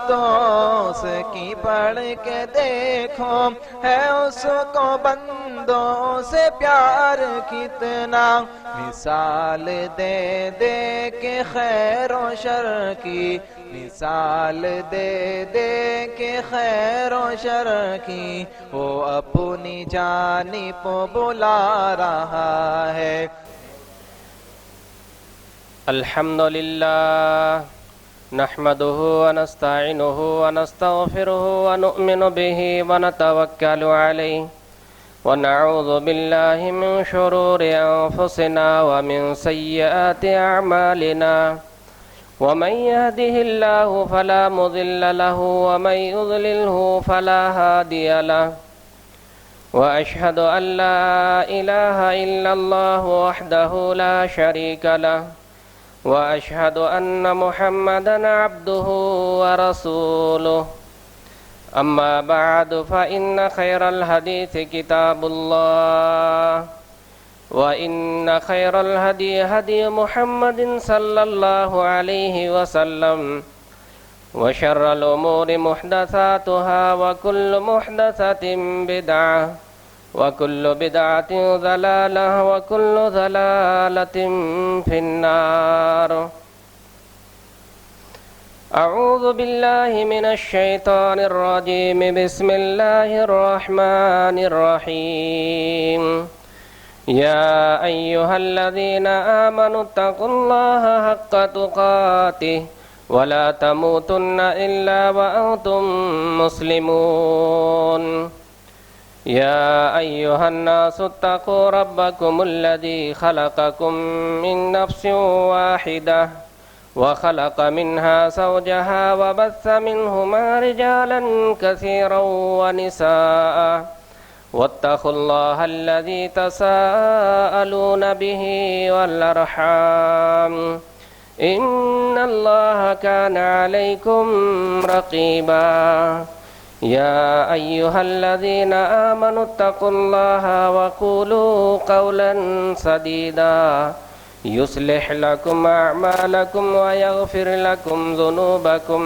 دوست کی پڑھ کے دیکھو ہے اس کو بندوں سے پیار کتنا، مثال دے دے کے خیر و شر کی، مثال دے دے کے خیر و شر کی، وہ اپنی جانب بلا رہا ہے۔ الحمدللہ نحمده ونستعینه ونستغفره ونؤمن به ونتوکل علیہ ونعوذ باللہ من شرور انفسنا ومن سیئات اعمالنا ومن يهده الله فلا مضل له ومن يضلله فلا هادي له وأشهد أن لا إله إلا الله وحده لا شريك له وأشهد أن محمدًا عبده ورسوله أما بعد فإن خير الحديث كتاب الله وإن خير الهدي هدي محمد صلى الله عليه وسلم وشر الأمور محدثاتها وكل محدثة بدعة وكل بدعة ضلالة وكل ضلالة في النار۔ أعوذ بالله من الشيطان الرجيم، بسم الله الرحمن الرحيم۔ يا أيها الذين آمنوا اتقوا الله حق تقاته ولا تموتن إلا وأنتم مسلمون۔ يا أيها الناس اتقوا ربكم الذي خلقكم من نفس واحدة وخلق منها زوجها وبث منهما رجالا كثيرا ونساء واتقوا الله الذي تساءلون به والأرحام إن الله كان عليكم رقيبا۔ يا أيها الذين آمنوا اتقوا الله وقولوا قولا سديدا يصلح لكم أعمالكم ويغفر لكم ذنوبكم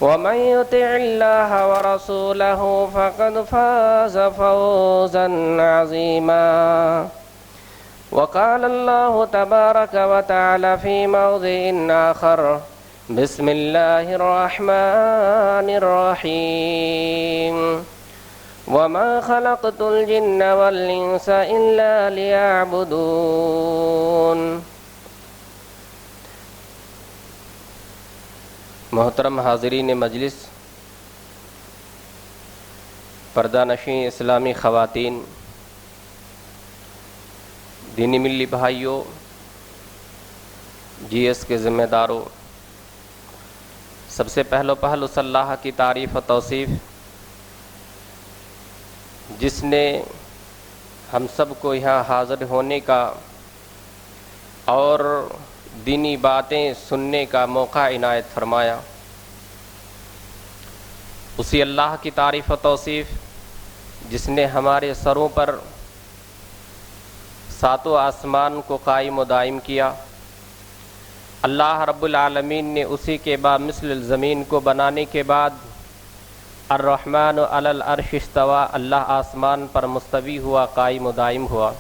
ومن يطع الله ورسوله فقد فاز فوزا عظيما۔ وقال الله تبارك وتعالى في موضع آخر، بسم الله الرحمن الرحيم، وما خلقت الجن والإنس إلا ليعبدون۔ محترم حاضرین مجلس، پردہ نشین اسلامی خواتین، دینی ملی بھائیوں، جی ایس کے ذمہ داروں، سب سے پہلو اس اللہ کی تعریف و توصیف جس نے ہم سب کو یہاں حاضر ہونے کا اور دینی باتیں سننے کا موقع عنایت فرمایا، اسی اللہ کی تعریف و توصیف جس نے ہمارے سروں پر ساتوں آسمان کو قائم و دائم کیا۔ اللہ رب العالمین نے اسی کے بعد مثل الزمین کو بنانے کے بعد الرحمن علی العرش استوى، اللہ آسمان پر مستوی ہوا، قائم و دائم ہوا۔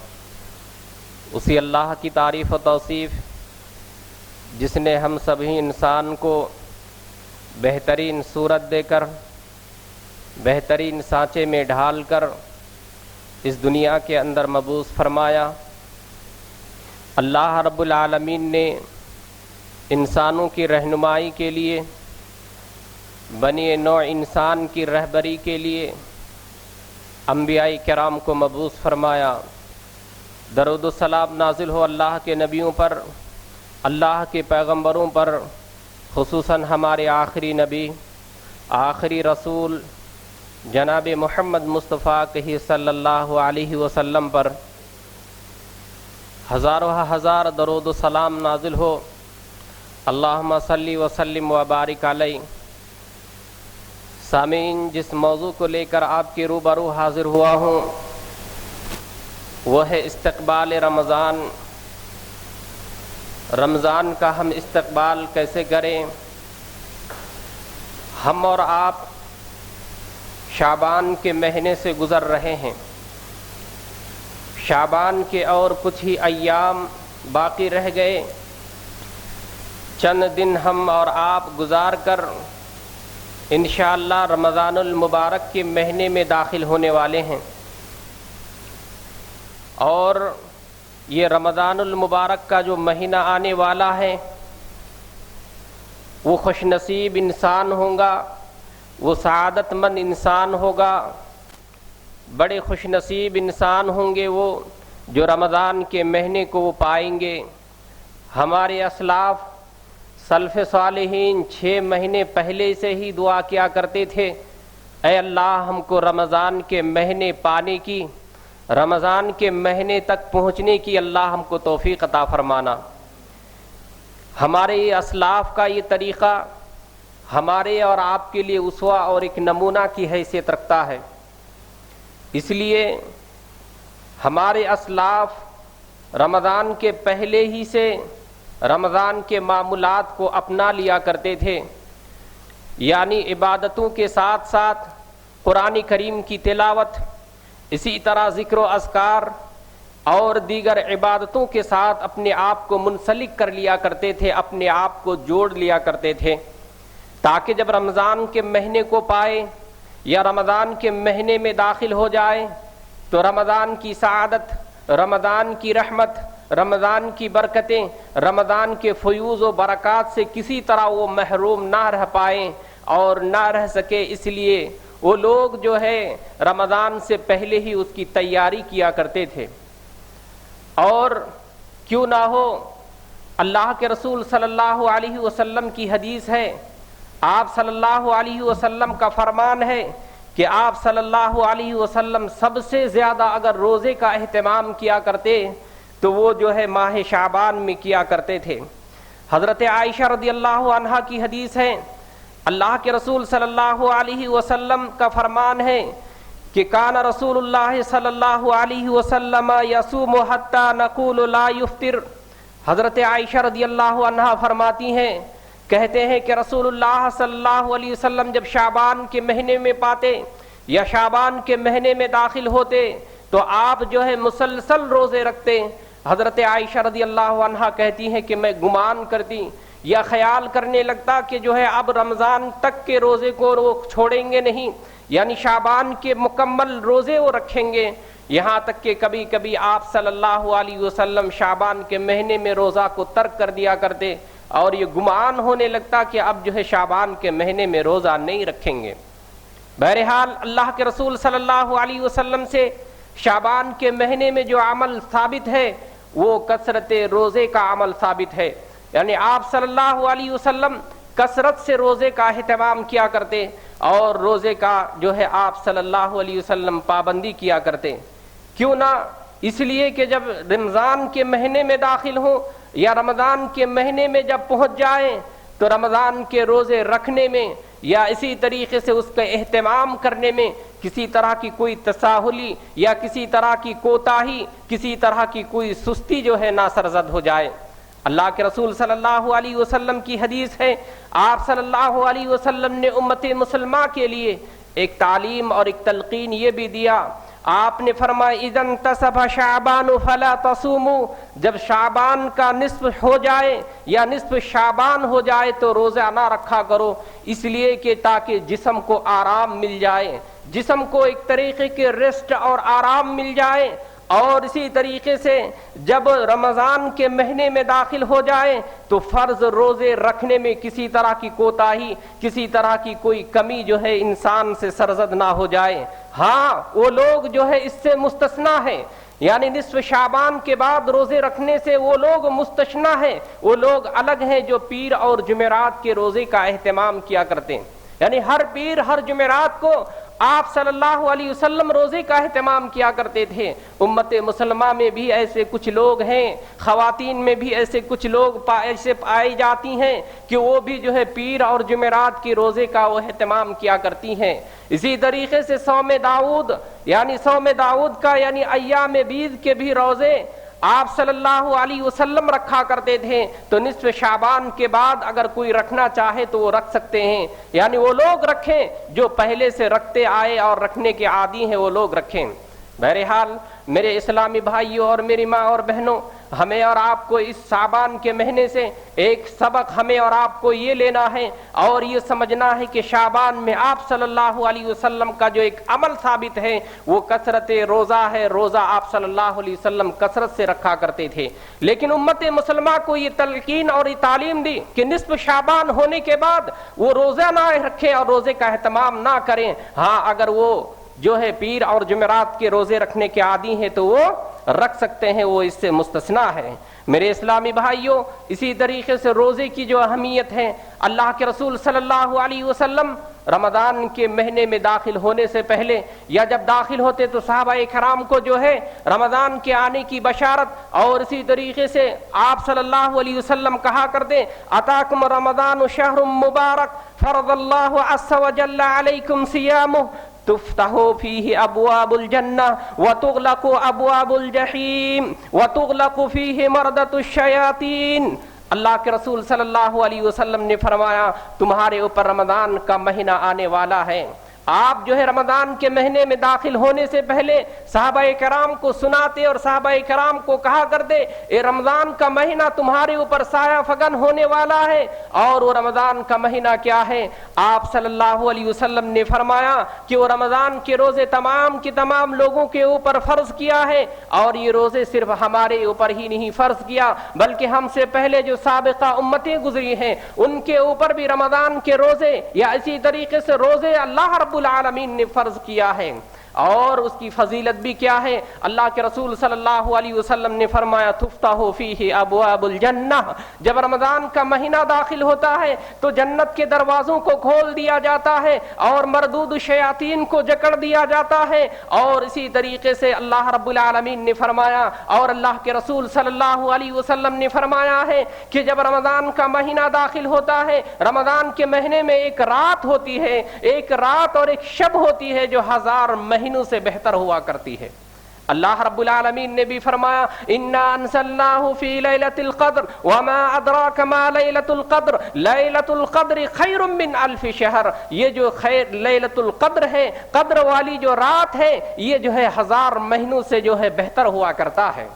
اسی اللہ کی تعریف و توصیف جس نے ہم سبھی انسان کو بہترین صورت دے کر، بہترین سانچے میں ڈھال کر اس دنیا کے اندر مبعوث فرمایا۔ اللہ رب العالمین نے انسانوں کی رہنمائی کے لیے، بنی نوع انسان کی رہبری کے لیے انبیاء کرام کو مبعوث فرمایا۔ درود و سلام نازل ہو اللہ کے نبیوں پر، اللہ کے پیغمبروں پر، خصوصاً ہمارے آخری نبی، آخری رسول جناب محمد مصطفیٰ کہی صلی اللہ علیہ وسلم پر ہزاروں ہزار درود و سلام نازل ہو۔ اللہم صلی وسلم وبارک علیہ۔ سامعین، جس موضوع کو لے کر آپ کے روبرو حاضر ہوا ہوں وہ ہے استقبال رمضان۔ رمضان کا ہم استقبال کیسے کریں؟ ہم اور آپ شعبان کے مہینے سے گزر رہے ہیں. شعبان کے اور کچھ ہی ایام باقی رہ گئے. چند دن ہم اور آپ گزار کر انشاءاللہ رمضان المبارک کے مہینے میں داخل ہونے والے ہیں. اور یہ رمضان المبارک کا جو مہینہ آنے والا ہے وہ خوش نصیب انسان ہوگا، وہ سعادت مند انسان ہوگا، بڑے خوش نصیب انسان ہوں گے وہ جو رمضان کے مہینے کو وہ پائیں گے. ہمارے اسلاف سلف صالحین 6 مہینے پہلے سے ہی دعا کیا کرتے تھے، اے اللہ ہم کو رمضان کے مہینے پانے کی، رمضان کے مہینے تک پہنچنے کی اللہ ہم کو توفیق عطا فرمانا. ہمارے اسلاف کا یہ طریقہ ہمارے اور آپ کے لیے اسوہ اور ایک نمونہ کی حیثیت رکھتا ہے. اس لیے ہمارے اسلاف رمضان کے پہلے ہی سے رمضان کے معمولات کو اپنا لیا کرتے تھے، یعنی عبادتوں کے ساتھ ساتھ قرآن کریم کی تلاوت، اسی طرح ذکر و اذکار اور دیگر عبادتوں کے ساتھ اپنے آپ کو منسلک کر لیا کرتے تھے، اپنے آپ کو جوڑ لیا کرتے تھے، تاکہ جب رمضان کے مہینے کو پائے یا رمضان کے مہینے میں داخل ہو جائے تو رمضان کی سعادت، رمضان کی رحمت، رمضان کی برکتیں، رمضان کے فیوز و برکات سے کسی طرح وہ محروم نہ رہ پائیں اور نہ رہ سکے. اس لیے وہ لوگ جو ہے رمضان سے پہلے ہی اس کی تیاری کیا کرتے تھے. اور کیوں نہ ہو، اللہ کے رسول صلی اللہ علیہ وسلم کی حدیث ہے، آپ صلی اللہ علیہ وسلم کا فرمان ہے کہ آپ صلی اللہ علیہ وسلم سب سے زیادہ اگر روزے کا اہتمام کیا کرتے تو وہ جو ہے ماہ شعبان میں کیا کرتے تھے. حضرت عائشہ رضی اللہ عنہا کی حدیث ہے، اللہ کے رسول صلی اللہ علیہ وسلم کا فرمان ہے کہ کان رسول اللہ صلی اللہ علیہ وسلم یصوم حتی نقول لا یفطر. حضرت عائشہ رضی اللہ عنہا فرماتی ہیں، کہتے ہیں کہ رسول اللہ صلی اللہ علیہ وسلم جب شعبان کے مہینے میں پاتے یا شعبان کے مہینے میں داخل ہوتے تو آپ جو ہے مسلسل روزے رکھتے. حضرت عائشہ رضی اللہ عنہا کہتی ہیں کہ میں گمان کرتی یا خیال کرنے لگتا کہ جو ہے اب رمضان تک کے روزے کو وہ چھوڑیں گے نہیں، یعنی شعبان کے مکمل روزے وہ رکھیں گے. یہاں تک کہ کبھی کبھی آپ صلی اللہ علیہ وسلم شعبان کے مہینے میں روزہ کو ترک کر دیا کرتے اور یہ گمان ہونے لگتا کہ اب جو ہے شعبان کے مہینے میں روزہ نہیں رکھیں گے. بہرحال اللہ کے رسول صلی اللہ علیہ وسلم سے شعبان کے مہینے میں جو عمل ثابت ہے وہ کثرت روزے کا عمل ثابت ہے، یعنی آپ صلی اللہ علیہ وسلم کثرت سے روزے کا اہتمام کیا کرتے اور روزے کا جو ہے آپ صلی اللہ علیہ وسلم پابندی کیا کرتے. کیوں نہ اس لیے کہ جب رمضان کے مہینے میں داخل ہوں یا رمضان کے مہینے میں جب پہنچ جائیں تو رمضان کے روزے رکھنے میں یا اسی طریقے سے اس کا اہتمام کرنے میں کسی طرح کی کوئی تساہلی یا کسی طرح کی کوتاہی، کسی طرح کی کوئی سستی جو ہے نہ سرزد ہو جائے. اللہ کے رسول صلی اللہ علیہ وسلم کی حدیث ہے، آپ صلی اللہ علیہ وسلم نے امت مسلمہ کے لیے ایک تعلیم اور ایک تلقین یہ بھی دیا. آپ نے فرمایا اذا انتصف شعبان فلا تصوموا، جب شعبان کا نصف ہو جائے یا نصف شعبان ہو جائے تو روزہ نہ رکھا کرو، اس لیے کہ تاکہ جسم کو آرام مل جائے، جسم کو ایک طریقے کے ریسٹ اور آرام مل جائے. اور اسی طریقے سے جب رمضان کے مہینے میں داخل ہو جائے تو فرض روزے رکھنے میں کسی طرح کی کوتاہی، کسی طرح کی کوئی کمی جو ہے انسان سے سرزد نہ ہو جائے. ہاں وہ لوگ جو ہے اس سے مستثنا ہے، یعنی نصف شعبان کے بعد روزے رکھنے سے وہ لوگ مستثنا ہیں، وہ لوگ الگ ہیں جو پیر اور جمعرات کے روزے کا اہتمام کیا کرتے ہیں. یعنی ہر پیر ہر جمعرات کو آپ صلی اللہ علیہ وسلم روزے کا اہتمام کیا کرتے تھے. امت مسلمہ میں بھی ایسے کچھ لوگ ہیں، خواتین میں بھی ایسے کچھ لوگ ایسے پائی جاتی ہیں کہ وہ بھی جو ہے پیر اور جمعرات کے روزے کا وہ اہتمام کیا کرتی ہیں. اسی طریقے سے صوم داؤد، یعنی صوم داؤد کا یعنی ایام بیض کے بھی روزے آپ صلی اللہ علیہ وسلم رکھا کرتے تھے، تو نصف شعبان کے بعد اگر کوئی رکھنا چاہے تو وہ رکھ سکتے ہیں، یعنی وہ لوگ رکھیں جو پہلے سے رکھتے آئے اور رکھنے کے عادی ہیں، وہ لوگ رکھیں۔ بہرحال میرے اسلامی بھائیوں اور میری ماں اور بہنوں، ہمیں اور آپ کو اس شعبان کے مہینے سے ایک سبق ہمیں اور آپ کو یہ لینا ہے اور یہ سمجھنا ہے کہ شعبان میں آپ صلی اللہ علیہ وسلم کا جو ایک عمل ثابت ہے وہ کثرت روزہ ہے۔ روزہ آپ صلی اللہ علیہ وسلم کثرت سے رکھا کرتے تھے، لیکن امت مسلمہ کو یہ تلقین اور یہ تعلیم دی کہ نصف شعبان ہونے کے بعد وہ روزہ نہ رکھیں اور روزے کا اہتمام نہ کریں۔ ہاں، اگر وہ جو ہے پیر اور جمعرات کے روزے رکھنے کے عادی ہیں تو وہ رکھ سکتے ہیں، وہ اس سے مستثنا ہے۔ میرے اسلامی بھائیوں، اسی طریقے سے روزے کی جو اہمیت ہے، اللہ کے رسول صلی اللہ علیہ وسلم رمضان کے مہینے میں داخل ہونے سے پہلے یا جب داخل ہوتے تو صحابہ کرام کو جو ہے رمضان کے آنے کی بشارت، اور اسی طریقے سے آپ صلی اللہ علیہ وسلم کہا کرتے اتاکم رمضان شہر مبارک فرض اللہ عز وجل علیکم صیامہ تفتح فیہ ابواب الجنہ وتغلق ابواب الجحیم وتغلق فیہ مردۃ الشیاطین۔ اللہ کے رسول صلی اللہ علیہ وسلم نے فرمایا تمہارے اوپر رمضان کا مہینہ آنے والا ہے۔ آپ جو ہے رمضان کے مہینے میں داخل ہونے سے پہلے صحابہ کرام کو سناتے اور صحابہ کرام کو کہا کرتے اے رمضان کا مہینہ تمہارے اوپر سایہ فگن ہونے والا ہے۔ اور وہ رمضان کا مہینہ کیا ہے؟ آپ صلی اللہ علیہ وسلم نے فرمایا کہ وہ رمضان کے روزے تمام کے تمام لوگوں کے اوپر فرض کیا ہے، اور یہ روزے صرف ہمارے اوپر ہی نہیں فرض کیا بلکہ ہم سے پہلے جو سابقہ امتیں گزری ہیں ان کے اوپر بھی رمضان کے روزے یا اسی طریقے سے روزے اللہ رب العالمین نے فرض کیا ہے۔ اور اس کی فضیلت بھی کیا ہے؟ اللہ کے رسول صلی اللہ علیہ وسلم نے فرمایا تفتح فیہ ابواب الجنہ، جب رمضان کا مہینہ داخل ہوتا ہے تو جنت کے دروازوں کو کھول دیا جاتا ہے اور مردود الشیاطین کو جکڑ دیا جاتا ہے۔ اور اسی طریقے سے اللہ رب العالمین نے فرمایا اور اللہ کے رسول صلی اللہ علیہ وسلم نے فرمایا ہے کہ جب رمضان کا مہینہ داخل ہوتا ہے، رمضان کے مہینے میں ایک رات ہوتی ہے، ایک رات اور ایک شب ہوتی ہے جو 1000 مہینوں سے بہتر ہوا کرتی ہے۔ اللہ رب العالمین نے بھی فرمایا انا انزلناہ فی لیلۃ القدر وما ادراک ما لیلۃ القدر لیلۃ القدر خیر من الف شہر۔ یہ جو خیر لیلۃ القدر ہے، قدر والی جو رات ہے، یہ جو ہے 1000 مہینوں سے جو ہے بہتر ہوا کرتا ہے۔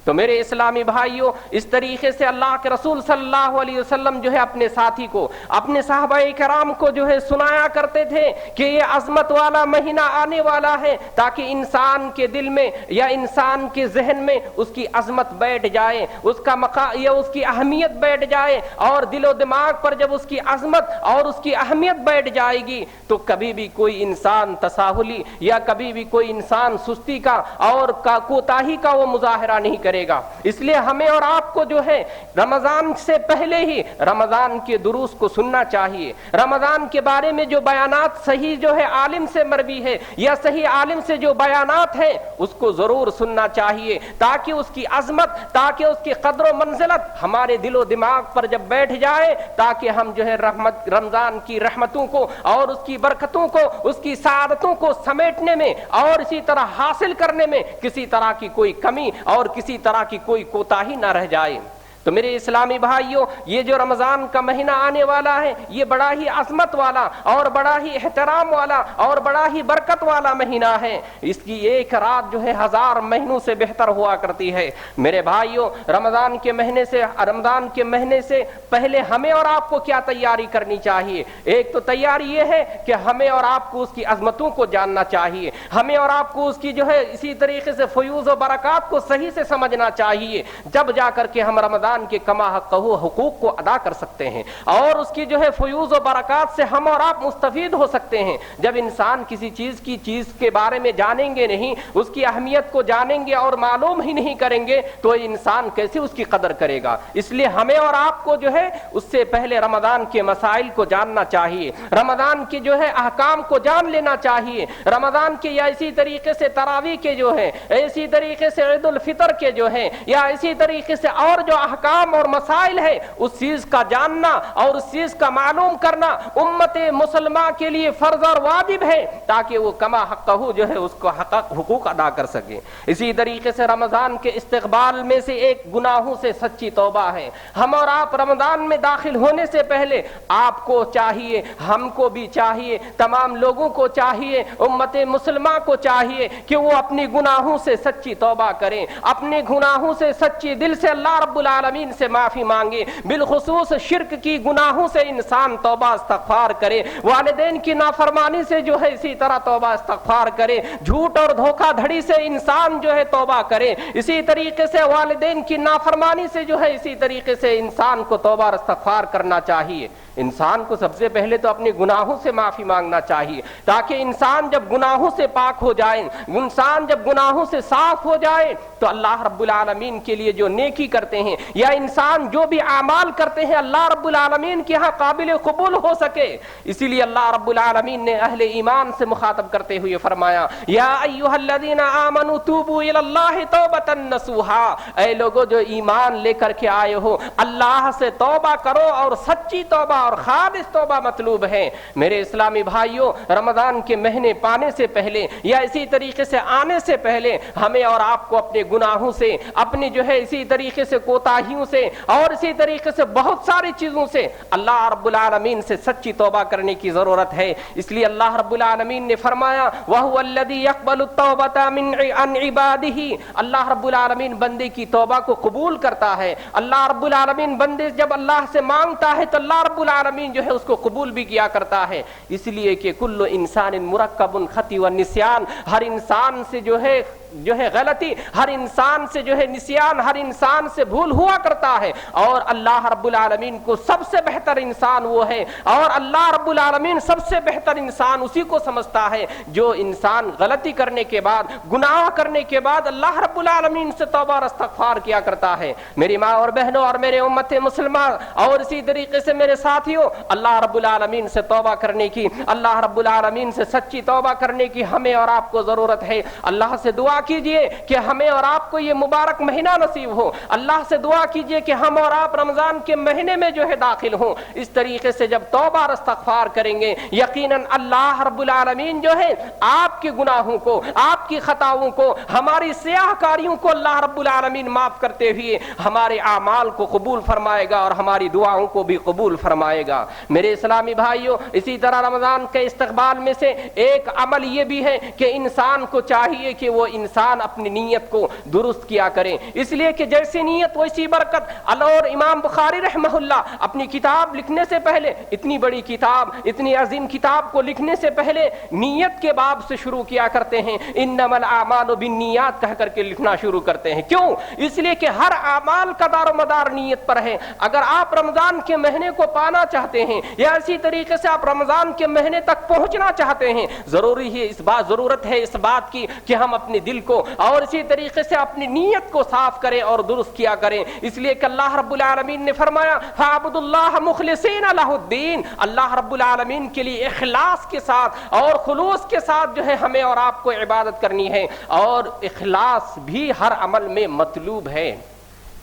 تو میرے اسلامی بھائیوں، اس طریقے سے اللہ کے رسول صلی اللہ علیہ وسلم جو ہے اپنے ساتھی کو، اپنے صحابہ کرام کو جو ہے سنایا کرتے تھے کہ یہ عظمت والا مہینہ آنے والا ہے، تاکہ انسان کے دل میں یا انسان کے ذہن میں اس کی عظمت بیٹھ جائے، اس کا یا اس کی اہمیت بیٹھ جائے۔ اور دل و دماغ پر جب اس کی عظمت اور اس کی اہمیت بیٹھ جائے گی تو کبھی بھی کوئی انسان تساہلی یا کبھی بھی کوئی انسان سستی کا اور کوتاہی کا وہ مظاہرہ نہیں کرے گا۔ اس لیے ہمیں اور آپ کو جو ہے رمضان سے پہلے ہی رمضان کے دروس کو سننا چاہیے۔ رمضان کے بارے میں جو بیانات صحیح جو ہے عالم سے مروی ہے یا صحیح عالم سے جو بیانات ہیں اس کو ضرور سننا چاہیے، تاکہ اس کی عظمت، تاکہ اس کی قدر و منزلت ہمارے دل و دماغ پر جب بیٹھ جائے، تاکہ ہم جو ہے رمضان کی رحمتوں کو اور اس کی برکتوں کو، اس کی سعادتوں کو سمیٹنے میں اور اسی طرح حاصل کرنے میں کسی طرح کی کوئی کمی اور کسی طرح کی کوئی کوتاہی نہ رہ جائے۔ تو میرے اسلامی بھائیوں، یہ جو رمضان کا مہینہ آنے والا ہے یہ بڑا ہی عظمت والا اور بڑا ہی احترام والا اور بڑا ہی برکت والا مہینہ ہے۔ اس کی ایک رات جو ہے 1000 مہینوں سے بہتر ہوا کرتی ہے۔ میرے بھائیوں، رمضان کے مہینے سے پہلے ہمیں اور آپ کو کیا تیاری کرنی چاہیے؟ ایک تو تیاری یہ ہے کہ ہمیں اور آپ کو اس کی عظمتوں کو جاننا چاہیے، ہمیں اور آپ کو اس کی جو ہے اسی طریقے سے فیوز و برکات کو صحیح سے سمجھنا چاہیے، جب جا کر کے ہم رمضان کے کما حقہ حقوق کو ادا کر سکتے ہیں اور اس کی جو ہے فیوز و برکات سے ہم اور آپ مستفید ہو سکتے ہیں۔ جب انسان کسی چیز کے بارے میں جانیں گے نہیں، اس کی اہمیت کو جانیں گے اور معلوم ہی نہیں کریں گے تو انسان کیسے اس کی قدر کرے گا؟ اس لیے ہمیں اور آپ کو جو ہے اس سے پہلے رمضان کے مسائل کو جاننا چاہیے، رمضان کے جو ہے احکام کو جان لینا چاہیے، رمضان کے یا اسی طریقے سے تراویح کے جو ہے، اسی طریقے سے عید الفطر کے جو ہے یا اسی طریقے سے اور جو احکام احکام اور مسائل ہے اس چیز کا جاننا اور اس چیز کا معلوم کرنا امت مسلمہ کے لیے فرض اور واجب ہے تاکہ وہ کما حقہ جو ہے اس کو حقوق ادا کر سکے۔ اسی طریقے سے رمضان کے استقبال میں سے ایک گناہوں سے سچی توبہ ہے۔ ہم اور آپ رمضان میں داخل ہونے سے پہلے آپ کو چاہیے، ہم کو بھی چاہیے، تمام لوگوں کو چاہیے، امت مسلمہ کو چاہیے کہ وہ اپنی گناہوں سے سچی توبہ کریں، اپنے گناہوں سے سچی دل سے اللہ رب العالمین سے معافی مانگے، بالخصوص شرک کی گناہوں سے انسان توبہ استغفار کرے، والدین کی نافرمانی سے جو ہے اسی طرح توبہ استغفار کرے، جھوٹ اور دھوکہ دھڑی سے انسان جو ہے توبہ کرے، اسی طریقے سے والدین کی نافرمانی سے جو ہے اسی طریقے سے انسان کو توبہ استغفار کرنا چاہیے۔ انسان کو سب سے پہلے تو اپنے گناہوں سے معافی مانگنا چاہیے تاکہ انسان جب گناہوں سے پاک ہو جائے، انسان جب گناہوں سے صاف ہو جائے تو اللہ رب العالمین کے لیے جو نیکی کرتے ہیں یا انسان جو بھی اعمال کرتے ہیں اللہ رب العالمین کے ہاں قابل قبول ہو سکے۔ اسی لیے اللہ رب العالمین نے اہل ایمان سے مخاطب کرتے ہوئے فرمایا یا ایھا الذین آمنوا توبوا الی اللہ توبۃ نصوحا، اے لوگوں جو ایمان لے کر کے آئے ہو اللہ سے توبہ کرو، اور سچی توبہ اور خالص توبہ مطلوب ہے۔ میرے اسلامی بھائیوں، رمضان کے مہینے پانے سے پہلے یا اسی طریقے سے آنے سے پہلے ہمیں اور آپ کو اپنے گناہوں سے، اپنی جو ہے اسی طریقے سے کوتاہیوں سے اور اسی طریقے سے بہت ساری چیزوں سے اللہ رب العالمین سے سچی توبہ کرنے کی ضرورت ہے۔ اس لیے اللہ رب العالمین نے فرمایا وَهُوَ الَّذِي يَقْبَلُ التَّوْبَةَ مِنْ عَنْ عِبَادِهِ، اللہ رب العالمین بندے کی توبہ کو قبول کرتا ہے۔ اللہ رب العالمین بندے جب اللہ سے مانگتا ہے تو اللہ رب العالمین جو ہے اس کو قبول بھی کیا کرتا ہے، اس لیے کہ کل انسان مرکب خطی و نسیان، ہر انسان سے جو ہے غلطی، ہر انسان سے جو ہے نسیان، ہر انسان سے بھول ہوا کرتا ہے، اور اللہ رب العالمین کو سب سے بہتر انسان وہ ہے، اور اللہ رب العالمین سب سے بہتر انسان اسی کو سمجھتا ہے جو انسان غلطی کرنے کے بعد، گناہ کرنے کے بعد اللہ رب العالمین سے توبہ اور استغفار کیا کرتا ہے۔ میری ماں اور بہنوں اور میرے امت مسلمہ اور اسی طریقے سے میرے ساتھیوں، اللہ رب العالمین سے توبہ کرنے کی، اللہ رب العالمین سے سچی توبہ کرنے کی ہمیں اور آپ کو ضرورت ہے۔ اللہ سے دعا کیجئے کہ ہمیں اور آپ کو یہ مبارک مہینہ نصیب ہو، اللہ سے دعا کیجئے کہ ہم اور آپ رمضان کے مہینے میں جو ہے داخل ہوں۔ اس طریقے سے جب توبہ اور استغفار کریں گے یقیناً اللہ رب العالمین جو ہے آپ کے گناہوں کو، آپ کی خطاؤں کو، ہماری سیاہ کاریوں کو اللہ رب العالمین معاف کرتے ہوئے ہمارے اعمال کو قبول فرمائے گا اور ہماری دعاؤں کو بھی قبول فرمائے گا۔ میرے اسلامی بھائیوں، اسی طرح رمضان کے استقبال میں سے ایک عمل یہ بھی ہے کہ انسان کو چاہیے کہ وہ انسان اپنی نیت کو درست کیا کرے، اس لیے کہ جیسی نیت ویسی برکت۔ اور امام بخاری رحمہ اللہ اپنی کتاب لکھنے سے پہلے، اتنی بڑی کتاب، اتنی عظیم کتاب کو لکھنے سے پہلے نیت کے باب سے شروع کیا کرتے ہیں، انما الاعمال بالنیات کہہ کر کے لکھنا شروع کرتے ہیں۔ کیوں؟ اس لیے کہ ہر اعمال کا دار و مدار نیت پر ہے۔ اگر آپ رمضان کے مہینے کو پانا چاہتے ہیں یا اسی طریقے سے آپ رمضان کے مہینے تک پہنچنا چاہتے ہیں، ضرورت ہے اس بات کی کہ ہم اپنے دل کو اور اسی طریقے سے اپنی نیت کو صاف کریں اور درست کیا کریں۔ اس لیے کہ اللہ رب العالمین نے فرمایا فَاعْبُدُوا اللَّهَ مُخْلِصِينَ لَهُ الدِّينَ، اللہ رب العالمین کے لیے اخلاص کے ساتھ اور خلوص کے ساتھ جو ہے ہمیں اور آپ کو عبادت کرنی ہے، اور اخلاص بھی ہر عمل میں مطلوب ہے۔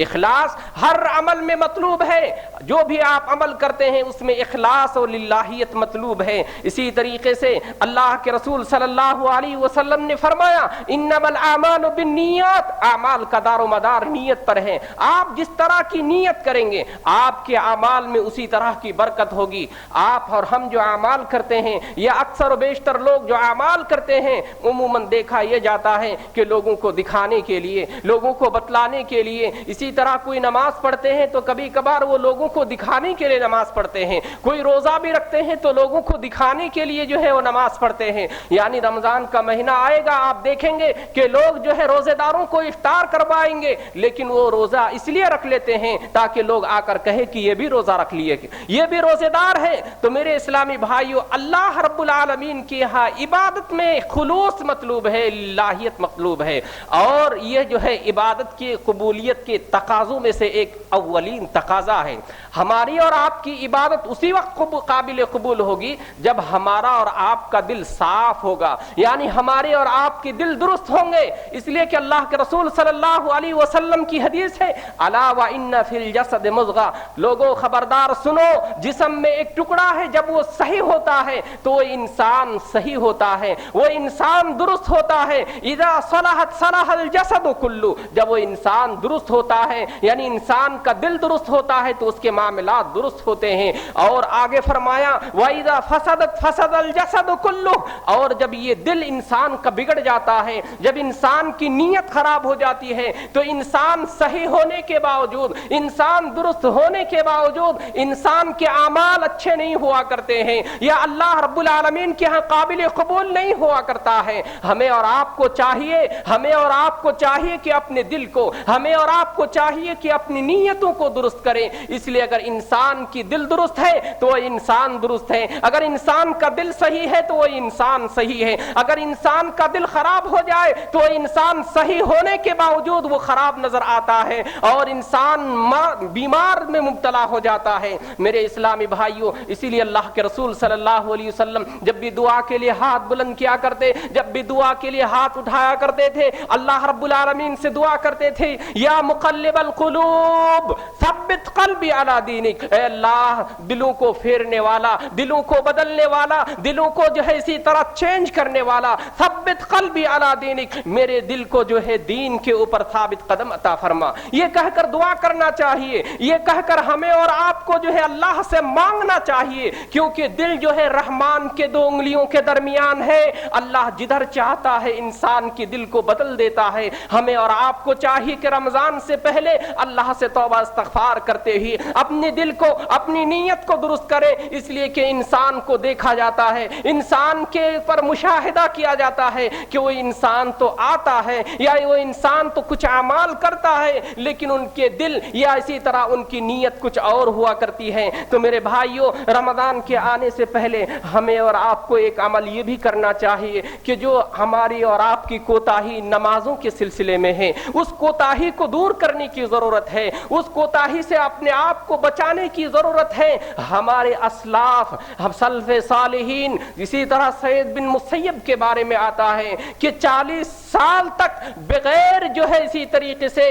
اخلاص ہر عمل میں مطلوب ہے، جو بھی آپ عمل کرتے ہیں اس میں اخلاص اور للہیت مطلوب ہے۔ اسی طریقے سے اللہ کے رسول صلی اللہ علیہ وسلم نے فرمایا انما الاعمال بالنیات، اعمال کا دار و مدار نیت پر ہے۔ آپ جس طرح کی نیت کریں گے آپ کے اعمال میں اسی طرح کی برکت ہوگی۔ آپ اور ہم جو اعمال کرتے ہیں یا اکثر و بیشتر لوگ جو اعمال کرتے ہیں عموماً دیکھا یہ جاتا ہے کہ لوگوں کو دکھانے کے لیے، لوگوں کو بتلانے کے لیے، اسی طرح کوئی نماز پڑھتے ہیں تو کبھی کبھار وہ لوگوں کو دکھانے کے لیے نماز پڑھتے ہیں، کوئی روزہ بھی رکھتے ہیں تو لوگوں کو دکھانے کے لیے جو ہے وہ نماز پڑھتے ہیں۔ یعنی رمضان کا مہینہ آئے گا آپ دیکھیں گے کہ لوگ جو ہے روزے داروں کو افطار کروائیں گے، لیکن وہ روزہ اس لیے رکھ لیتے ہیں تاکہ لوگ آ کر کہیں کہ یہ بھی روزہ رکھ لیے، یہ بھی روزے دار ہے۔ تو میرے اسلامی بھائیو، اللہ رب العالمین کی یہاں عبادت میں خلوص مطلوب ہے، للہیت مطلوب ہے، اور یہ جو ہے عبادت کی قبولیت کے تقاضوں میں سے ایک اولین تقاضا ہے۔ ہماری اور آپ کی عبادت اسی وقت قابل قبول ہوگی جب ہمارا اور آپ کا دل صاف ہوگا، یعنی ہمارے اور آپ کے دل درست ہوں گے۔ اس لیے کہ اللہ کے رسول صلی اللہ علیہ وسلم کی حدیث ہے، الا وان فی الجسد مضغہ، لوگوں خبردار سنو، جسم میں ایک ٹکڑا ہے، جب وہ صحیح ہوتا ہے تو وہ انسان صحیح ہوتا ہے، وہ انسان درست ہوتا ہے۔ اذا صلحت صلح الجسد کلہ، جب وہ انسان درست ہوتا ہے یعنی انسان کا دل درست ہوتا ہے تو اس کے معاملات درست ہوتے ہیں۔ اور آگے فرمایا وَإِذَا فَسَدَتْ فَسَدَ الْجَسَدُ كُلُّهُ، اور جب یہ دل انسان کا بگڑ جاتا ہے، جب انسان کی نیت خراب ہو جاتی ہے تو انسان صحیح ہونے کے باوجود، انسان درست ہونے کے باوجود انسان کے اعمال اچھے نہیں ہوا کرتے ہیں یا اللہ رب العالمین کے ہاں قابل قبول نہیں ہوا کرتا ہے۔ ہمیں اور آپ کو چاہیے، ہمیں اور آپ کو چاہیے کہ اپنے دل کو، ہمیں اور آپ کو چاہیے کہ اپنی نیتوں کو درست کریں۔ اس لیے اگر انسان کی دل درست ہے تو وہ انسان درست ہے، اگر انسان کا دل صحیح ہے تو وہ انسان صحیح ہے، اگر انسان کا دل خراب ہو جائے تو انسان صحیح ہونے کے باوجود وہ خراب نظر آتا ہے اور انسان بیمار میں مبتلا ہو جاتا ہے۔ میرے اسلامی بھائیوں، اسی لیے اللہ کے رسول صلی اللہ علیہ وسلم جب بھی دعا کے لیے ہاتھ بلند کیا کرتے، جب بھی دعا کے لیے ہاتھ اٹھایا کرتے تھے، اللہ رب العالمین سے دعا کرتے تھے، یا مقلب القلوب ثبت قلبی علی دینک، اے اللہ دلوں کو پھیرنے والا، دلوں کو بدلنے والا، دلوں کو جو ہے اسی طرح چینج کرنے والا، ثبت قلبی علی دینک، میرے دل کو جو ہے دین کے اوپر ثابت قدم عطا فرما۔ یہ کہہ کر دعا کرنا چاہیے، یہ کہہ کر ہمیں اور آپ کو جو ہے اللہ سے مانگنا چاہیے، کیونکہ دل جو ہے رحمان کے دو انگلیوں کے درمیان ہے، اللہ جدھر چاہتا ہے انسان کی دل کو بدل دیتا ہے۔ ہمیں اور آپ کو چاہیے کہ رمضان سے پہلے اللہ سے توبہ استغفار کرتے ہی اپنے دل کو، اپنی نیت کو درست کرے، اس لیے کہ انسان کو دیکھا جاتا ہے، انسان کے پر مشاہدہ کیا جاتا ہے کہ وہ انسان تو آتا ہے یا وہ انسان تو کچھ اعمال کرتا ہے لیکن ان کے دل یا اسی طرح ان کی نیت کچھ اور ہوا کرتی ہے۔ تو میرے بھائیوں، رمضان کے آنے سے پہلے ہمیں اور آپ کو ایک عمل یہ بھی کرنا چاہیے کہ جو ہماری اور آپ کی کوتاہی نمازوں کے سلسلے میں ہے، اس کوتاہی کو دور کرنے کی ضرورت ہے، اس کوتاہی سے اپنے آپ کو بچانے کی ضرورت ہے۔ ہمارے اسلاف، ہم سلف صالحین، اسی طرح سعید بن مسیب کے بارے میں آتا ہے کہ 40 سال تک بغیر جو ہے اسی طریقے سے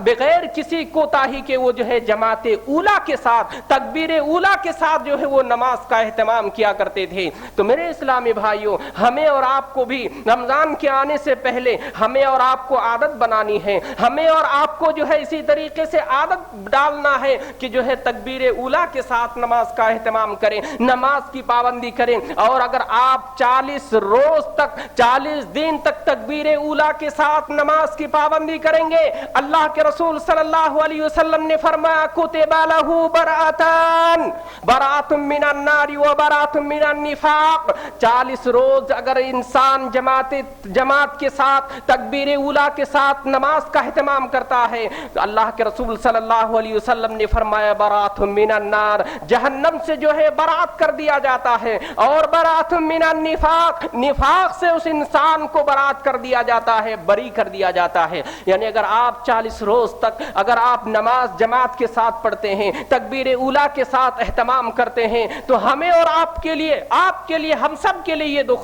بغیر کسی کوتاہی کے وہ جو ہے جماعت اولا کے ساتھ، تکبیر اولا کے ساتھ جو ہے وہ نماز کا اہتمام کیا کرتے تھے۔ تو میرے اسلامی بھائیوں، ہمیں اور آپ کو بھی رمضان کے آنے سے پہلے ہمیں اور آپ کو عادت بنانی ہے، ہمیں اور آپ کو جو ہے اسی طریقے سے عادت ڈالنا ہے کہ جو ہے تکبیر اولا کے ساتھ نماز کا اہتمام کریں، نماز کی پابندی کریں۔ اور اگر آپ 40 روز تک، 40 دن تک تکبیر اولا کے ساتھ نماز کی پابندی کریں گے، اللہ کے رسول صلی اللہ علیہ وسلم نے فرمایا کتب لہ برأتان، برأت من النار و برأت من النفاق۔ 40 روز اگر انسان جماعت کے ساتھ تکبیر اولا کے ساتھ نماز کا اہتمام کرتا ہے تو اللہ کے رسول صلی اللہ علیہ وسلم نے فرمایا برأت من النار، جہنم سے جو ہے برات کر دیا جاتا ہے، اور برأت من النفاق، نفاق سے اس انسان کو برات کر دیا جاتا ہے، بری کر دیا جاتا ہے۔ یعنی اگر آپ 40 روز تک اگر آپ نماز جماعت کے ساتھ پڑھتے ہیں، تکبیر اولا کے ساتھ اہتمام کرتے ہیں، تو ہمیں اور آپ کے لیے ہم سب کے لیے یہ دو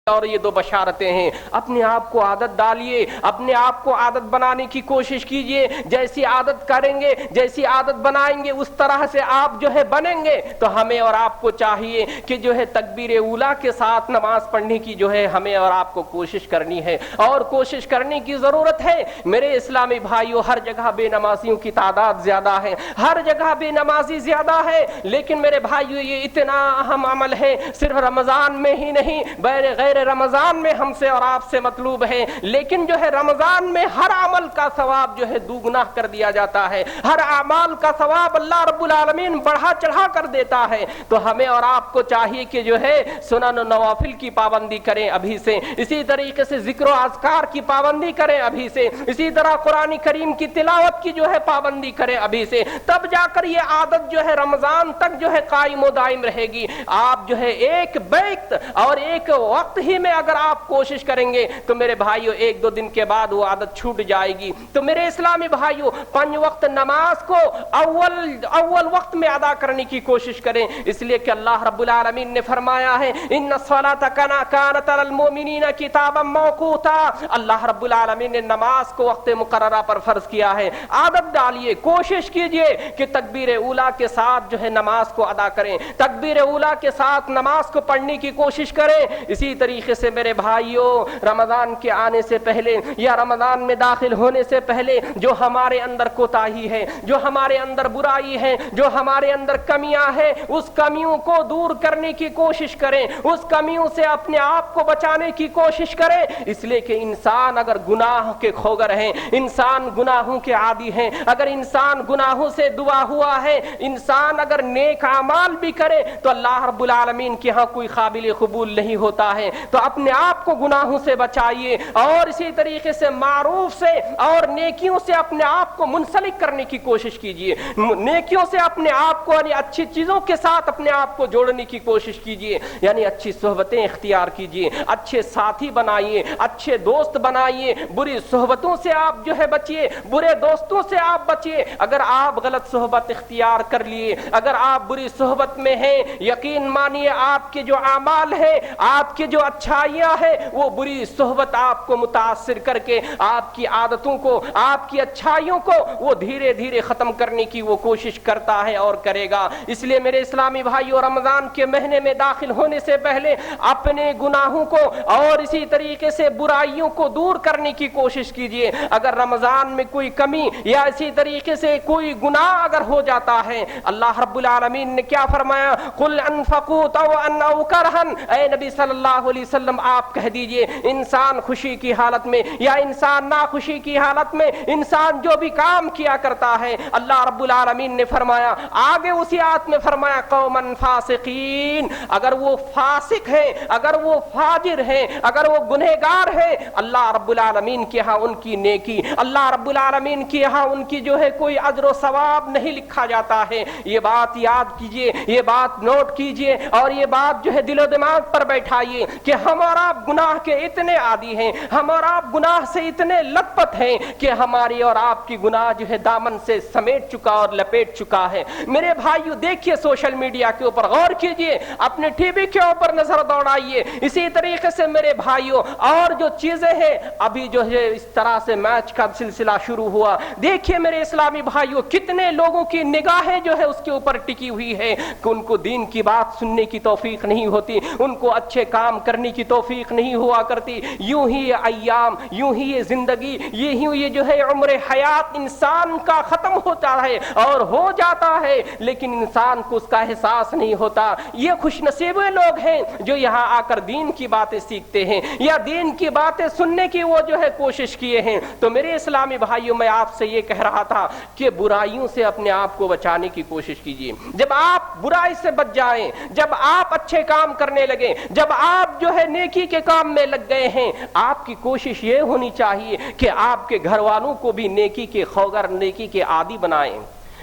اور یہ دو بشارتیں ہیں۔ اپنے آپ کو عادت ڈالیے، اپنے آپ کو عادت بنانے کی کوشش کیجئے، جیسی عادت کریں گے، جیسی عادت بنائیں گے اس طرح سے آپ جو ہے بنیں گے۔ تو ہمیں اور آپ کو چاہیے کہ جو ہے تکبیر اولا کے ساتھ نماز پڑھنے کی جو ہے ہمیں اور آپ کو کوشش کرنی ہے، اور کوشش کرنے کی ضرورت ہے۔ میرے اسلامی بھائیوں، ہر جگہ بے نمازیوں کی تعداد زیادہ ہے، ہر جگہ بے نمازی زیادہ ہے، لیکن میرے بھائیوں یہ اتنا اہم عمل ہے، صرف رمضان میں ہی نہیں، غیر رمضان میں ہم سے اور آپ سے مطلوب ہے، لیکن جو ہے رمضان میں ہر عمل کا ثواب جو ہے دوگنا کر دیا جاتا ہے، ہر اعمال کا ثواب اللہ رب العالمین بڑھا چڑھا کر دیتا ہے۔ تو ہمیں اور آپ کو چاہیے کہ جو ہے سنن و نوافل کی پابندی کریں ابھی سے، اسی طریقے سے ذکر و اذکار کی پابندی کریں ابھی سے، اسی طرح قرآن کریم کی تلاوت کی جو ہے پابندی کریں ابھی سے، تب جا کر یہ عادت جو ہے رمضان تک جو ہے قائم و دائم رہے گی۔ آپ جو ہے ایک وقت اور ایک وقت ہی میں اگر آپ کوشش کریں گے تو میرے بھائیوں ایک دو دن کے بعد وہ عادت چھوٹ جائے گی۔ تو میرے اسلامی بھائیوں 5 وقت نماز کو اول وقت میں ادا کرنے کی کوشش کریں، اس لیے کہ اللہ رب العالمین نے فرمایا ہے ان الصلاۃ کانت علی المؤمنین کتابا موقوتا، اللہ رب العالمین نے نماز کو وقت مقررہ پر فرض کیا ہے۔ عادت ڈالیے، کوشش کیجئے کہ تکبیر اولیٰ کے ساتھ جو ہے نماز کو ادا کریں، تکبیر اولیٰ کے ساتھ نماز کو پڑھنے کی کوشش کریں۔ اسی طریقے سے میرے بھائیوں رمضان کے آنے سے پہلے یا رمضان میں داخل ہونے سے پہلے جو ہمارے اندر کوتاہی ہے، جو ہمارے اندر برائی ہے، جو ہمارے اندر کمیاں ہیں، اس کمیوں کو دور کرنے کی کوشش کریں، اس کمیوں سے اپنے آپ کو بچانے کی کوشش کریں، اس لیے کہ انسان اگر گناہ کے خوگر ہیں، انسان گناہوں کے عادی ہیں، اگر انسان گناہوں سے دبا ہوا ہے، انسان اگر نیک اعمال بھی کرے تو اللہ رب العالمین کے ہاں کوئی قابل قبول نہیں ہوتا ہے۔ تو اپنے آپ کو گناہوں سے بچائیے اور اسی طریقے سے معروف سے اور نیکیوں سے اپنے آپ کو منسلک کرنے کی کوشش کیجیے، نیکیوں سے اپنے آپ کو یعنی اچھی چیزوں کے ساتھ اپنے آپ کو جوڑنے کی کوشش کیجیے، یعنی اچھی صحبتیں اختیار کیجیے، اچھے ساتھی بنائیے، اچھے دوست بنائیے، بری صحبتوں سے آپ جو ہے بچیے، برے دوستوں سے آپ بچیے۔ اگر آپ غلط صحبت اختیار کر لیے، اگر آپ بری صحبت میں ہیں، یقین مانیے آپ کے جو اعمال ہیں، آپ کے جو اچھائیاں ہیں، وہ بری صحبت آپ کو متاثر کر کے آپ کی عادتوں کو، آپ کی اچھائیوں کو وہ دھیرے دھیرے ختم کرنے کی وہ کوشش کرتا ہے اور کرے گا۔ اس لیے میرے اسلامی بھائیوں رمضان کے مہینے میں داخل ہونے سے پہلے اپنے گناہوں کو اور اسی طریقے سے برائیوں کو دور کرنے کی کوشش کیجیے۔ اگر رمضان میں کوئی کمی یا اسی طریقے سے کوئی گناہ اگر ہو جاتا ہے، اللہ رب العالمین نے کیا فرمایا؟ قل انفقوا طوعا او کرہا، اے نبی صلی اللہ علیہ وسلم آپ کہہ دیجئے انسان خوشی کی حالت میں یا انسان ناخوشی کی حالت میں انسان جو بھی کام کیا کرتا ہے، اللہ رب العالمین نے فرمایا آگے اسی آیت میں فرمایا قوما فاسقین، اگر وہ فاسق ہے، اگر وہ فاجر ہے، اگر وہ گنہگار ہے، اللہ رب العالمین کے ہاں ان کی نیکی، اللہ رب العالمین کے ہاں ان کی جو ہے کوئی اجر و ثواب نہیں لکھا جاتا ہے۔ یہ بات یاد کیجئے، یہ بات نوٹ کیجئے اور یہ بات جو ہے دل و دماغ پر بیٹھائیے کہ ہم اور آپ گناہ کے اتنے عادی ہیں، ہم اور آپ گناہ سے اتنے لت پت ہیں کہ ہماری اور آپ کی گناہ جو ہے دامن سے سمیٹ چکا اور لپیٹ چکا ہے۔ میرے بھائیو دیکھیے سوشل میڈیا کے اوپر غور کیجئے، اپنے ٹی وی کے اوپر نظر دوڑائیے، اسی طریقے سے میرے بھائیو اور جو چیزیں ہیں ابھی جو ہے اس طرح سے میچ کا سلسلہ شروع ہوا، دیکھیے میرے اسلامی بھائیو کتنے لوگوں کی نگاہیں جو ہے اس کے اوپر ٹکی ہوئی ہے کہ ان کو دین کی بات سننے کی توفیق نہیں ہوتی، ان کو اچھے کام کرنے کی توفیق نہیں ہوا کرتی۔ یوں ہی یہ ایام، یوں ہی یہ زندگی، یہ جو ہے عمر حیات انسان کا ختم ہوتا ہے اور ہو جاتا ہے، لیکن انسان کو اس کا احساس نہیں ہوتا۔ یہ خوش نصیب لوگ ہیں جو یہاں آ کر دین کی باتیں سیکھتے ہیں یا دین کی باتیں سننے کی وہ جو ہے کوشش کیے ہیں۔ تو میرے اسلامی بھائیوں میں آپ سے یہ کہہ رہا تھا کہ برائیوں سے اپنے آپ کو بچانے کی کوشش کیجیے۔ جب آپ برائی سے بچ جائیں، جب آپ اچھے کام کرنے لگیں، جب آپ جو ہے نیکی کے کام میں لگ گئے ہیں، آپ کی کوشش یہ ہونی چاہیے کہ آپ کے گھر والوں کو بھی نیکی کے خوگر، نیکی کے عادی بنائیں،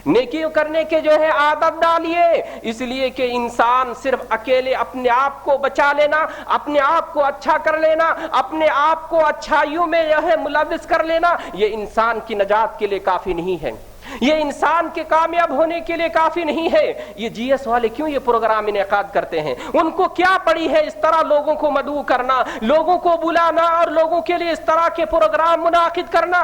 نیکی کرنے کے جو ہے عادت ڈالیے۔ اس لیے کہ انسان صرف اکیلے اپنے آپ کو بچا لینا، اپنے آپ کو اچھا کر لینا، اپنے آپ کو اچھائیوں میں جو ہے ملوث کر لینا، یہ انسان کی نجات کے لیے کافی نہیں ہے، یہ انسان کے کامیاب ہونے کے لیے کافی نہیں ہے۔ یہ جی ایس والے کیوں یہ پروگرام انعقاد کرتے ہیں؟ ان کو کیا پڑی ہے اس طرح لوگوں کو مدعو کرنا، لوگوں کو بلانا اور لوگوں کے لیے اس طرح کے پروگرام منعقد کرنا؟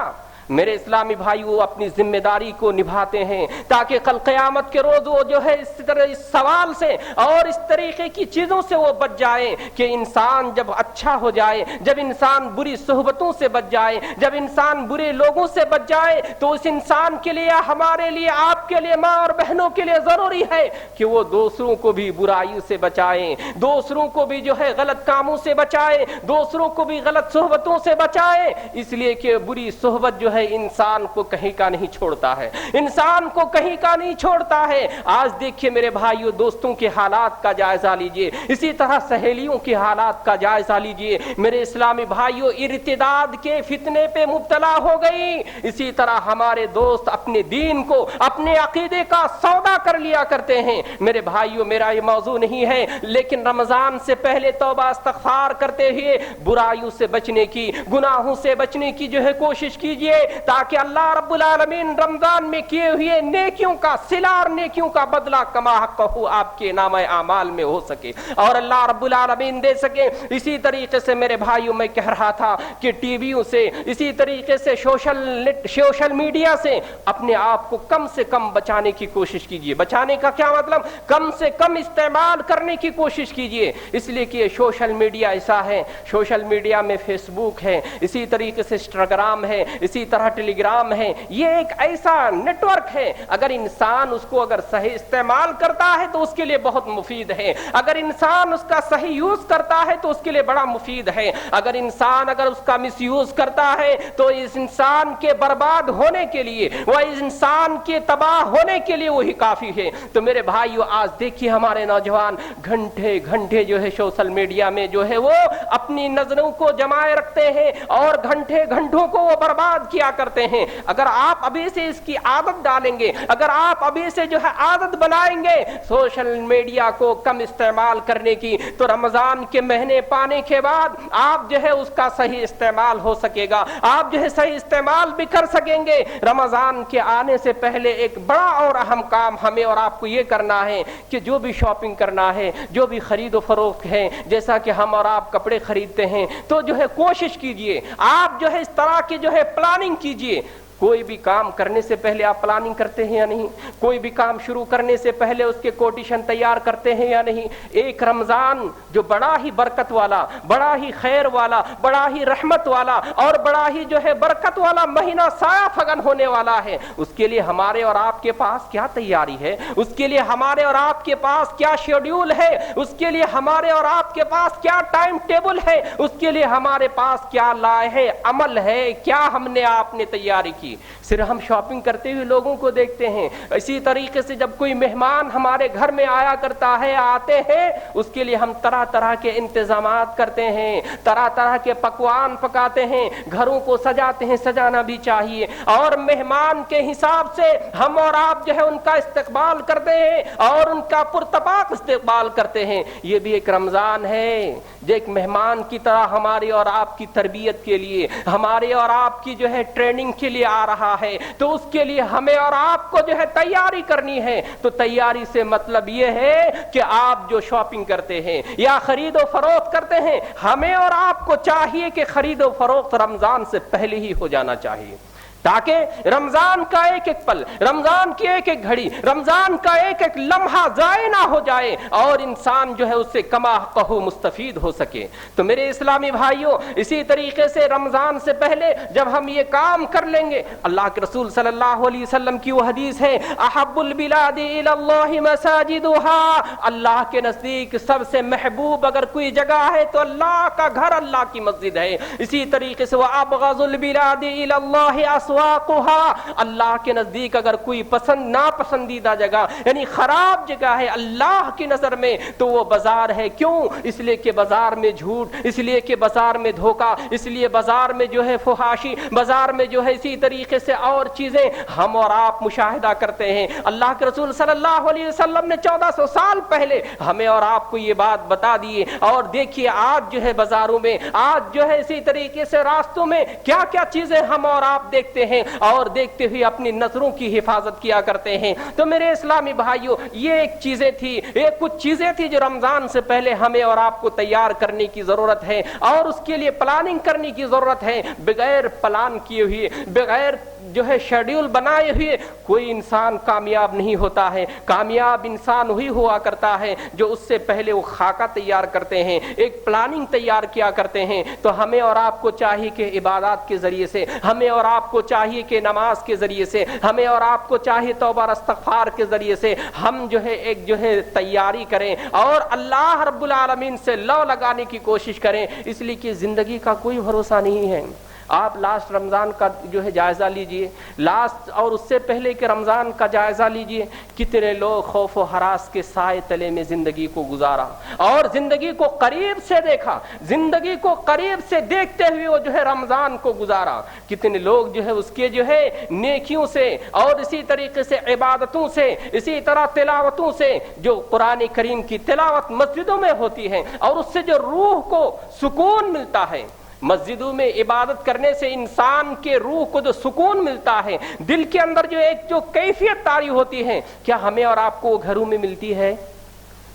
میرے اسلامی بھائیو اپنی ذمہ داری کو نبھاتے ہیں تاکہ کل قیامت کے روز وہ جو ہے اس طرح اس سوال سے اور اس طریقے کی چیزوں سے وہ بچ جائے کہ انسان جب اچھا ہو جائے، جب انسان بری صحبتوں سے بچ جائے، جب انسان برے لوگوں سے بچ جائے، تو اس انسان کے لیے، ہمارے لیے، آپ کے لیے، ماں اور بہنوں کے لیے ضروری ہے کہ وہ دوسروں کو بھی برائیوں سے بچائیں، دوسروں کو بھی جو ہے غلط کاموں سے بچائیں، دوسروں کو بھی غلط صحبتوں سے بچائیں، اس لیے کہ بری صحبت جو ہے ہے انسان کو کہیں کا نہیں چھوڑتا ہے، انسان کو کہیں کا نہیں چھوڑتا ہے۔ آج دیکھیے میرے بھائیوں، دوستوں کے حالات کا جائزہ لیجئے، اسی طرح سہیلیوں کے حالات کا جائزہ لیجئے میرے اسلامی بھائیوں۔ ارتداد کے فتنے پہ مبتلا ہو گئی، اسی طرح ہمارے دوست اپنے دین کو، اپنے عقیدے کا سودا کر لیا کرتے ہیں۔ میرے بھائیوں، میرا یہ موضوع نہیں ہے، لیکن رمضان سے پہلے توبہ استغفار کرتے ہوئے برائیوں سے بچنے کی، گناہوں سے بچنے کی جو ہے کوشش کیجئے، تاکہ اللہ رب العالمین رمضان میں کیے ہوئے نیکیوں کا صلہ اور نیکیوں کا بدلہ کما حقہ آپ کے نامہ اعمال میں ہو سکے اور اللہ رب العالمین دے سکے۔ اسی طریقے سے میرے بھائیوں، میں کہہ رہا تھا کہ ٹی ویوں سے، اسی طریقے سے سوشل میڈیا سے اپنے آپ کو کم سے کم بچانے کی کوشش کیجئے۔ بچانے کا کیا مطلب؟ کم سے کم استعمال کرنے کی کوشش کیجئے، اس لیے کہ سوشل میڈیا ایسا ہے، سوشل میڈیا میں فیس بک ہے، اسی طریقے سے انسٹاگرام ہے، اسی طرح ٹیلی گرام ہے، یہ ایک ایسا نیٹ ورک ہے، اگر انسان اس کو اگر صحیح استعمال کرتا ہے تو اس کے لیے بہت مفید ہے، اگر انسان اس کا صحیح یوز کرتا ہے تو اس کے لیے بڑا مفید ہے، اگر انسان اگر اس کا مس یوز کرتا ہے تو اس انسان کے برباد ہونے کے لیے، وہ اس انسان کے تباہ ہونے کے لیے وہی کافی ہے۔ تو میرے بھائیو، آج دیکھیے ہمارے نوجوان گھنٹے گھنٹے جو ہے سوشل میڈیا میں جو ہے وہ اپنی نظروں کو جمائے رکھتے ہیں اور گھنٹے گھنٹوں کو وہ برباد کیا کرتے ہیں۔ اگر آپ ابھی سے اس کی عادت ڈالیں گے، اگر آپ ابھی سے جو ہے عادت بنائیں گے سوشل میڈیا کو کم استعمال کرنے کی، تو رمضان کے مہینے پانے کے بعد آپ جو ہے اس کا صحیح استعمال ہو سکے گا، آپ جو ہے صحیح استعمال بھی کر سکیں گے۔ رمضان کے آنے سے پہلے ایک بڑا اور اہم کام ہمیں اور آپ کو یہ کرنا ہے کہ جو بھی شاپنگ کرنا ہے، جو بھی خرید و فروخت ہے، جیسا کہ ہم اور آپ کپڑے خریدتے ہیں، تو جو ہے کوشش کیجئے، آپ جو ہے اس طرح کی جو ہے پلاننگ کیجئے۔ کوئی بھی کام کرنے سے پہلے آپ پلاننگ کرتے ہیں یا نہیں؟ کوئی بھی کام شروع کرنے سے پہلے اس کے کوٹیشن تیار کرتے ہیں یا نہیں؟ ایک رمضان جو بڑا ہی برکت والا، بڑا ہی خیر والا، بڑا ہی رحمت والا اور بڑا ہی جو ہے برکت والا مہینہ سایہ فگن ہونے والا ہے، اس کے لیے ہمارے اور آپ کے پاس کیا تیاری ہے؟ اس کے لیے ہمارے اور آپ کے پاس کیا شیڈیول ہے؟ اس کے لیے ہمارے اور آپ کے پاس کیا ٹائم ٹیبل ہے؟ اس کے لیے ہمارے پاس کیا لائحہ عمل ہے؟ کیا ہم نے آپ نے تیاری کی؟ صرف ہم شاپنگ کرتے ہوئے لوگوں کو دیکھتے ہیں۔ اسی طریقے سے جب کوئی مہمان ہمارے گھر میں آیا کرتا ہے، آتے ہیں، اس کے لیے ہم طرح طرح کے انتظامات کرتے ہیں، طرح طرح کے پکوان پکاتے ہیں، گھروں کو سجاتے ہیں، سجانا بھی چاہیے، اور مہمان کے حساب سے ہم اور آپ جو ہے ان کا استقبال کرتے ہیں اور ان کا پرتپاک استقبال کرتے ہیں۔ یہ بھی ایک رمضان ہے، ایک مہمان کی طرح ہماری اور آپ کی تربیت کے لیے، ہمارے اور آپ کی جو ہے ٹریننگ کے لیے آ رہا ہے، تو اس کے لیے ہمیں اور آپ کو جو ہے تیاری کرنی ہے۔ تو تیاری سے مطلب یہ ہے کہ آپ جو شاپنگ کرتے ہیں یا خرید و فروخت کرتے ہیں، ہمیں اور آپ کو چاہیے کہ خرید و فروخت رمضان سے پہلے ہی ہو جانا چاہیے، تاکہ رمضان کا ایک ایک پل، رمضان کی ایک ایک گھڑی، رمضان کا ایک ایک لمحہ ضائع نہ ہو جائے اور انسان جو ہے اس سے کما حقہ مستفید ہو سکے۔ تو میرے اسلامی بھائیوں، اسی طریقے سے رمضان سے پہلے جب ہم یہ کام کر لیں گے، اللہ کے رسول صلی اللہ علیہ وسلم کی وہ حدیث ہے، احب البلاد الی اللہ مساجدها، اللہ کے نزدیک سب سے محبوب اگر کوئی جگہ ہے تو اللہ کا گھر، اللہ کی مسجد ہے۔ اسی طریقے سے وابغض البلاد الی اللہ اسواقها، اللہ کے نزدیک اگر کوئی پسند ناپسندیدہ جگہ یعنی خراب جگہ ہے اللہ کی نظر میں تو وہ بازار ہے۔ کیوں؟ اس لیے کہ بازار میں جھوٹ، اس لیے کہ بازار میں دھوکہ، اس لیے بازار میں جو ہے فحاشی، بازار میں جو ہے اسی طریقے سے اور چیزیں ہم اور آپ مشاہدہ کرتے ہیں۔ اللہ کے رسول صلی اللہ علیہ وسلم نے 1400 سال پہلے ہمیں اور آپ کو یہ بات بتا دی، اور دیکھیے آج جو ہے بازاروں میں، آج جو ہے اسی طریقے سے راستوں میں کیا کیا چیزیں ہم اور آپ دیکھتے ہیں اور دیکھتے ہوئے اپنی نظروں کی حفاظت کیا کرتے ہیں۔ تو میرے اسلامی بھائیوں، یہ ایک چیزیں تھی، ایک کچھ چیزیں تھی جو رمضان سے پہلے ہمیں اور آپ کو تیار کرنے کی ضرورت ہے اور اس کے لیے پلاننگ کرنے کی ضرورت ہے۔ بغیر پلان کیے ہوئے، بغیر جو ہے شیڈیول بنائے ہوئے کوئی انسان کامیاب نہیں ہوتا ہے۔ کامیاب انسان وہی ہوا کرتا ہے جو اس سے پہلے وہ خاکہ تیار کرتے ہیں، ایک پلاننگ تیار کیا کرتے ہیں۔ تو ہمیں اور آپ کو چاہیے کہ عبادات کے ذریعے سے، ہمیں اور آپ کو چاہیے کہ نماز کے ذریعے سے، ہمیں اور آپ کو چاہیے توبہ اور استغفار کے ذریعے سے ہم جو ہے ایک جو ہے تیاری کریں اور اللہ رب العالمین سے لو لگانے کی کوشش کریں، اس لیے کہ زندگی کا کوئی بھروسہ نہیں ہے۔ آپ لاسٹ رمضان کا جو ہے جائزہ لیجئے، لاسٹ اور اس سے پہلے کے رمضان کا جائزہ لیجئے، کتنے لوگ خوف و ہراس کے سائے تلے میں زندگی کو گزارا اور زندگی کو قریب سے دیکھا، زندگی کو قریب سے دیکھتے ہوئے وہ جو ہے رمضان کو گزارا۔ کتنے لوگ جو ہے اس کے جو ہے نیکیوں سے اور اسی طریقے سے عبادتوں سے، اسی طرح تلاوتوں سے، جو قرآن کریم کی تلاوت مسجدوں میں ہوتی ہے اور اس سے جو روح کو سکون ملتا ہے، مسجدوں میں عبادت کرنے سے انسان کے روح کو جو سکون ملتا ہے، دل کے اندر جو ایک جو کیفیت طاری ہوتی ہے، کیا ہمیں اور آپ کو گھروں میں ملتی ہے؟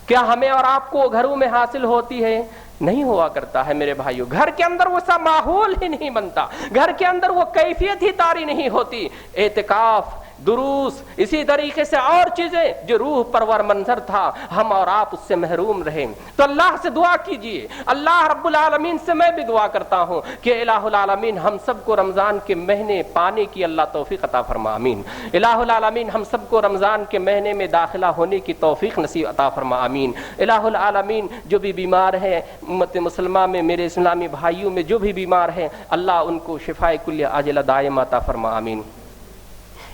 کیا ہمیں اور آپ کو گھروں میں حاصل ہوتی ہے؟ نہیں ہوا کرتا ہے میرے بھائیوں۔ گھر کے اندر وہ سا ماحول ہی نہیں بنتا، گھر کے اندر وہ کیفیت ہی طاری نہیں ہوتی۔ اعتکاف، دروس، اسی طریقے سے اور چیزیں جو روح پرور منظر تھا، ہم اور آپ اس سے محروم رہے۔ تو اللہ سے دعا کیجئے، اللہ رب العالمین سے میں بھی دعا کرتا ہوں کہ الہ العالمین ہم سب کو رمضان کے مہینے پانے کی اللہ توفیق عطا فرما، آمین۔ الہ العالمین ہم سب کو رمضان کے مہینے میں داخلہ ہونے کی توفیق نصیب عطا فرما، آمین۔ الہ العالمین جو بھی بیمار ہیں امت مسلمہ میں، میرے اسلامی بھائیوں میں جو بھی بیمار ہیں، اللہ ان کو شفائے کلیہ عاجلہ دائمہ عطا فرما، آمین۔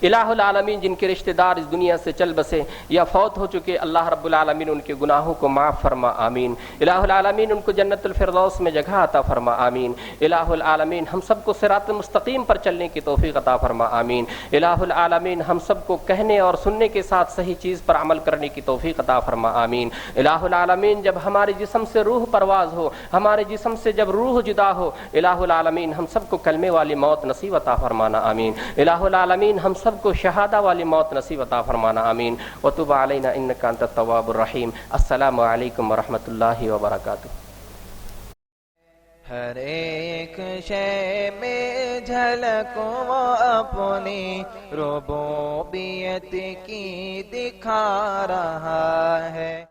الہ العالمین جن کے رشتہ دار اس دنیا سے چل بسے یا فوت ہو چکے، اللہ رب العالمین ان کے گناہوں کو معاف فرما، آمین۔ الہ العالمین ان کو جنت الفردوس میں جگہ عطا فرما، آمین۔ الہ العالمین ہم سب کو صراط مستقیم پر چلنے کی توفیق عطا فرما، آمین۔ الہ العالمین ہم سب کو کہنے اور سننے کے ساتھ صحیح چیز پر عمل کرنے کی توفیق عطا فرما، آمین۔ الہ العالمین جب ہمارے جسم سے روح پرواز ہو، ہمارے جسم سے جب روح جدا ہو، الہ العالمین ہم سب کو کلمے والی موت نصیب عطا فرمانا، آمین۔ الہ العالمین ہم سب کو شہادہ والی موت نصیب عطا فرمانا، آمین۔ وتب علینا انک انت التواب الرحیم۔ السلام علیکم ورحمۃ اللہ وبرکاتہ۔ ہر ایک شے میں جھلک وہ اپنی ربوبیت کی دکھا رہا ہے۔